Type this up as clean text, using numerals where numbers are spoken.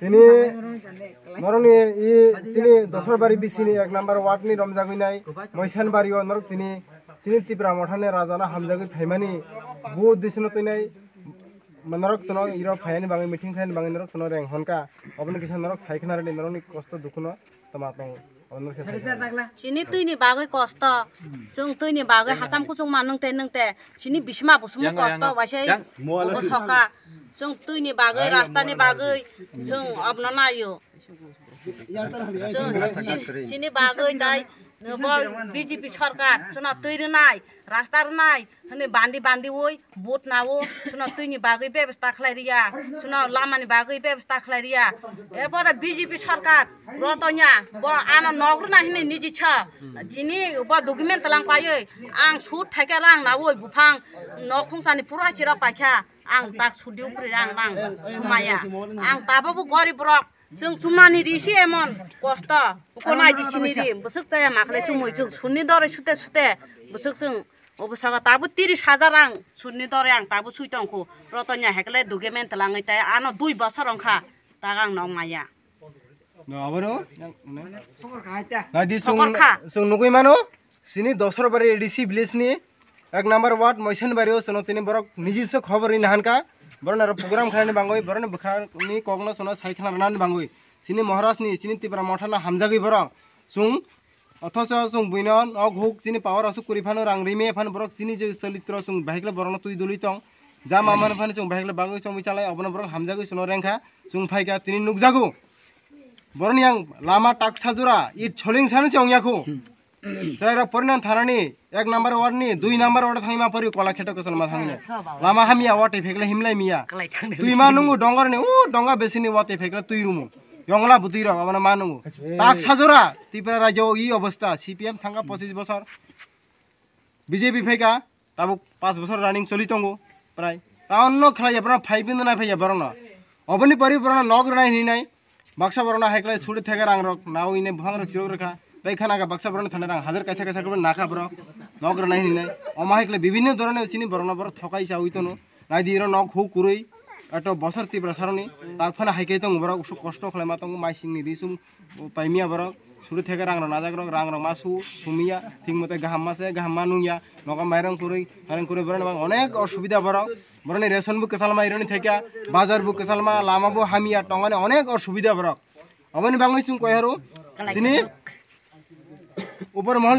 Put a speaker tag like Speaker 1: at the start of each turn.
Speaker 1: sini norong ni sini dosor bari bisini 1 number ward ni romjagui nai moisan bari o norok tini sini tipra mothane rajana hamjagui phaimani bu disino tinai norok sono iro phaini bangi meeting khaini bangi norok sono reng honka oboni kisan norok saikhna reni norok ni kosto dukuno tama tong
Speaker 2: sini tuini bagai kosto sung tuini bagai hasam kusung manung te sini bisma busmu kosto wasai soka sung tuini bagai rasta ni bagai sung abnona yo sini bagai dai BJP সরকার সোনা তৈরি নাই রাস্তার নাই হনে বান্দি ওই boat নাও সোনা তুইনি বাগৈ ব্যবস্থা খালাইরিয়া সোনা লামানি বাগৈ ব্যবস্থা খালাইরিয়া এরপরে BJP সরকার রতনিয়া ব আনা নগ্রনা হিনে নিজি ছ জিনি ব ডকুমেন্ট লাং পায় আং সুদ থাকে রাং নাও বুফাং নখংসানি পুরা চিরা পাইখা আং তাক সুদিউ পুরি রাং রাং মায়া আং তাবাবু গরিব রক जों चुमानि रिसि एमन कष्ट कोनाय दिसिनि रि बसक जाया माखले सुमै जों सुनि दरे सुते बसक जों अबसागा ताबो 30,000 रां सुनि दरे आं ताबो सुइतंखौ रतनिया हेकले डकुमेन्ट लाङै ताय आनो 2 बोसोर अंखा तागां नौ माया
Speaker 1: नबरो नादि सुं नुगै मानो सिनि दसर बारि रिसि विलेज नि 1 नम्बर वार्ड मैसन बारिओ सनो तिनि बरक निजिस खबर इन हानका बरन प्रोग्राम खाने बांगोय बरन बखानि कगनो सोना साइखना रानानि बांगोय सिनि महाराजनि सिनि तिब्रा मथाना हामजागै बरक सुं अथस सुं बुइनन अग हुक सिनि पावर असु कुरिफानो रां रिमे फान बरक सिनि जे चलित्र सुं बाइकले बरन तुइ दुलितं जा मामान फान सुं बाइकले बागै सं मिचालाय अबन बरक हामजागै सोनो रेंखा सुं फाइगा तिनि नुकजागु बरन यां लामा टाक साजुरा इ छलिं सानो चंयाखौ सरायरा परिणाम थानानि 1 नम्बर वार्ड नि 2 नम्बर वार्ड थांगिमा परि कला खेटक सलमा थांगिने लामा हामिया वाटे फेगले हिमलाय मिया तुइ मानुगु डंगर ने उ डंगा बेसिनि वाटे फेगले तुइ रुमु यंगला बुति र माने मानुगु टाक साजरा तिपरा राज्य इ अवस्था CPM थांगा 25 बছর BJP फेगा ताबु 5 बছর रानिंग चलितंगु प्राय ताअन्न खलाय अपना 5 बिंदु ना फैया बरना अबनि परि बरना नगर नाय हिनाय बाक्सा बरना हेकले छुडि थेगा रांग रक नाउ इने भंग रक चिरो रखा दैखाना का बक्सा बरन थाने रां हाजार कैसा कर नाखा बर नगर नाय हिनाय अमाहेकले विभिन्न धरने चिनि बरना बर थकाय चाउइतनो नायदिरो नक हु कुरै एतो बसर तिब्रा सारनि ताकफाना हाइकेतंग बर कष्ट खलाय मातंग माइसिंनि रिसुम पाइमिया बर सुरु थेगा रां नाजाग्र रां मासु सुमिया थिं मते गाहाम मासे गाहाम मानुया नगा माइरं कुरै बरन अनेक असुविधा बर बरनि रेशन बु कसाल माइरनि थेका बाजार बु कसालमा लामा बु हामिया टंगाने अनेक असुविधा बर अबनि बांगै सुं कयहरु सिनि ऊपर महल